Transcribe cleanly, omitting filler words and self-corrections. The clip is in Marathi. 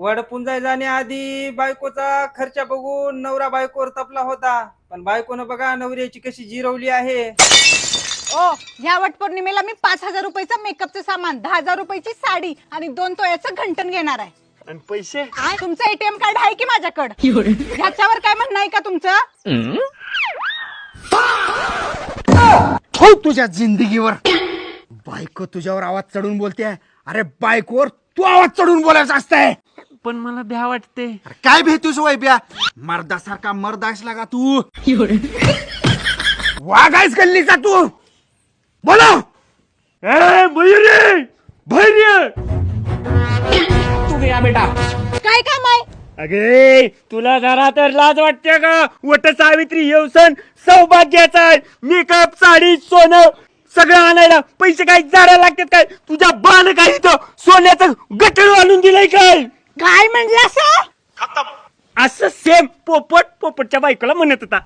वडपुंजाय जाण्याआधी बायकोचा खर्च बघून नवरा बायकोवर तपला होता, पण बायकोनं बघा नवऱ्याची कशी जिरवली आहे. ओ ह्या वट पौर्णिमेला मी 5,000 रुपयाचं मेकअपचं सामान, 10,000 रुपयाची साडी आणि 2 तोळ्याचं घंटन घेणार आहे. आणि पैसे? तुमचं एटीएम कार्ड आहे की माझ्याकडे? ह्याच्यावर काय म्हणणं आहे का तुमचं? हो तुझ्या जिंदगीवर बायको तुझ्यावर आवाज चढून बोलते. अरे बायकोवर तू आवाज चढून बोलायचं असतंय. पण मला भ्या वाटते. काय भेटूस वैब्या? मर्दासारखा मर्दास लागा तू. वागायच गल्लीचा तू. बोला तुम्ही या बेटा. काय काम आहे? अगे तुला जरा तर लाज वाटते का? वट सावित्री येवसन सौभाग्याचा आहे. मेकअप साडी सोनं सगळं आणायला पैसे काय जाडा लागतात काय? तुझ्या बाण काय इथं सोन्याचं गटळ आणून दिलंय काय? काय म्हणलं असं? असं सेम पोपटच्या बायकोला म्हणत होता.